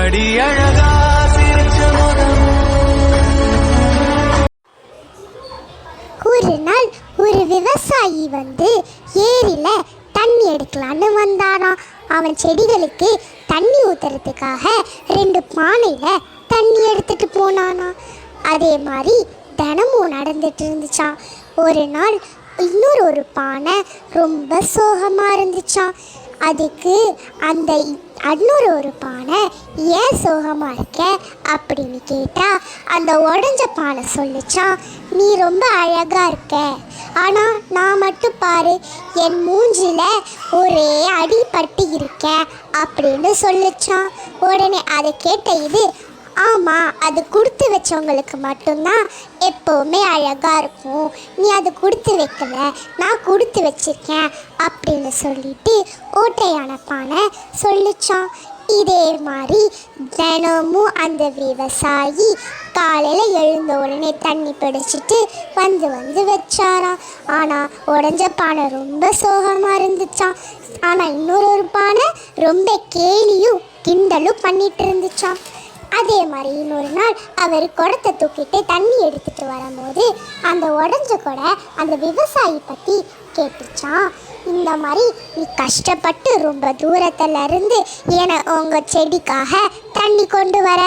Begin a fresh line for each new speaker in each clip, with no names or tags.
அடி அழகா சிரிச்ச முகம்.
ஒரு நாள் ஒரு விவசாயி ஏரியில தண்ணி எடுக்கலான்னு வந்தாராம். அவன் செடிகளுக்கு தண்ணி ஊத்துறதுக்காக 2 பானையில தண்ணி எடுத்துட்டு போனானா. அதே மாதிரி தினமும் நடந்துட்டு இருந்துச்சான். ஒரு நாள் இன்னொரு பானை ரொம்ப சோகமாக இருந்துச்சான். அதுக்கு அந்த இன்னொரு பானை ஏன் சோகமாக இருக்க அப்படின்னு கேட்டால் அந்த உடஞ்ச பானை சொல்லிச்சான், நீ ரொம்ப அழகாக இருக்க, ஆனால் நான் மட்டும் பாரு என் மூஞ்சில் ஒரே அடிபட்டு இருக்கேன் அப்படின்னு சொல்லிச்சான். உடனே அதை கேட்ட இது, ஆமாம், அது கொடுத்து வச்சவங்களுக்கு மட்டும்தான் எப்போவுமே அழகாக இருக்கும், நீ அது கொடுத்து வைக்கல, நான் கொடுத்து வச்சிருக்கேன் அப்படின்னு சொல்லிட்டு ஓட்டையான பானை சொல்லிச்சான். இதே மாதிரி தினமும் அந்த விவசாயி காலையில் எழுந்த உடனே தண்ணி பிடிச்சிட்டு வந்து வச்சாராம். ஆனால் உடஞ்ச பானை ரொம்ப சோகமாக இருந்துச்சான். ஆனால் இன்னொரு பானை ரொம்ப கேலியும் கிண்டலும் பண்ணிட்டு இருந்துச்சான். அதே மாதிரி இன்னொரு நாள் அவர் குடத்தை தூக்கிட்டு தண்ணி எடுத்துகிட்டு வரும்போது அந்த உடஞ்ச குடை அந்த விவசாயி பற்றி கேட்டுச்சான். இந்த மாதிரி நீ கஷ்டப்பட்டு ரொம்ப தூரத்தில் இருந்து உங்கள் செடிக்காக தண்ணி கொண்டு வர,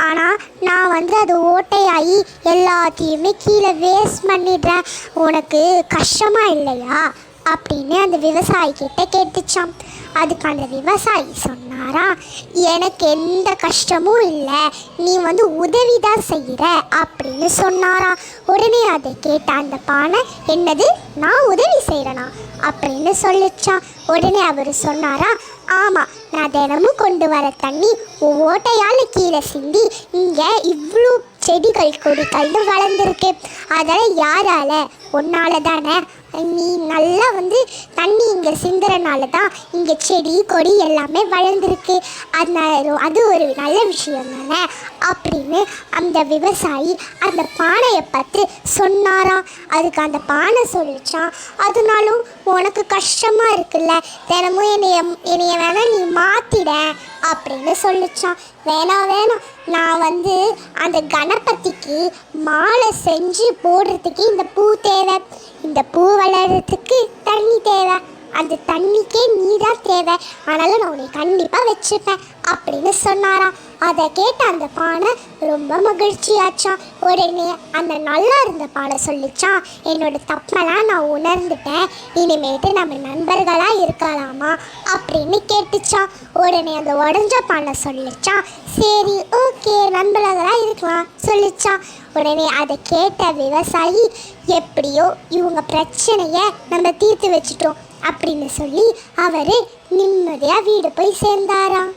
ஆனால் நான் அது ஓட்டையாகி எல்லாத்தையுமே கீழே வேஸ்ட் பண்ணிடுறேன், உனக்கு கஷ்டமாக இல்லையா அப்படின்னு அந்த விவசாயி கிட்ட கேட்டுச்சான். அதுக்கு அந்த விவசாயி சொன்னாரா, எனக்கு எந்த கஷ்டமும் இல்லை, நீ உதவி தான் செய்கிற அப்படின்னு சொன்னாரா. உடனே அதை கேட்ட அந்த பானை, என்னது நான் உதவி செய்கிறேனா அப்படின்னு சொல்லிச்சான். உடனே அவர் சொன்னாரா, ஆமாம், நான் தினமும் கொண்டு வர தண்ணி ஓட்டையால் கீழே சிந்தி இங்கே இவ்வளோ செடிகள் கொடிகள் வளர்ந்துருக்கு, அதெல்லாம் யாரால, உன்னால தானே, நீ நல்லா தண்ணி இங்கே சிந்துறனால தான் இங்கே செடி கொடி எல்லாமே வளர்ந்துருக்கு, அது ஒரு நல்ல விஷயம் தானே அப்படின்னு அந்த விவசாயி அந்த பானையை பார்த்து சொன்னாராம். அதுக்கு அந்த பானை சொல்லிச்சான், அதனாலும் உனக்கு கஷ்டமாக இருக்குல்ல, தினமும் என்னைய வேணா நீ மாற்றிட அப்படின்னு சொல்லிச்சான். வேணாம், நான் அந்த கணபதிக்கு மாலை செஞ்சு போடுறதுக்கு இந்த பூ தேவை, இந்த பூ வளர்கிறதுக்கு தண்ணி தேவை, அந்த தண்ணிக்கே நீ தான் தேவை, அதனால் நான் உன்னை கண்டிப்பாக வச்சுப்பேன் அப்படின்னு சொன்னாராம். அதை கேட்ட அந்த பானை ரொம்ப மகிழ்ச்சியாச்சான். உடனே அந்த நல்லா இருந்த பானை சொல்லிச்சான், என்னோட தப்பெல்லாம் நான் உணர்ந்துட்டேன், இனிமேட்டு நம்ம நண்பர்களாக இருக்கலாமா அப்படின்னு கேட்டுச்சான். உடனே அந்த உடஞ்ச பானை சொல்லிச்சான், சரி ஓகே நண்பர்களாக இருக்கலாம் சொல்லிச்சான். உடனே அதை கேட்ட விவசாயி, எப்படியோ இவங்க பிரச்சனையை நம்ம தீர்த்து வச்சிட்டோம் அப்படின்னு சொல்லி அவர் நிம்மதியாக வீடு போய் சேர்ந்தாராம்.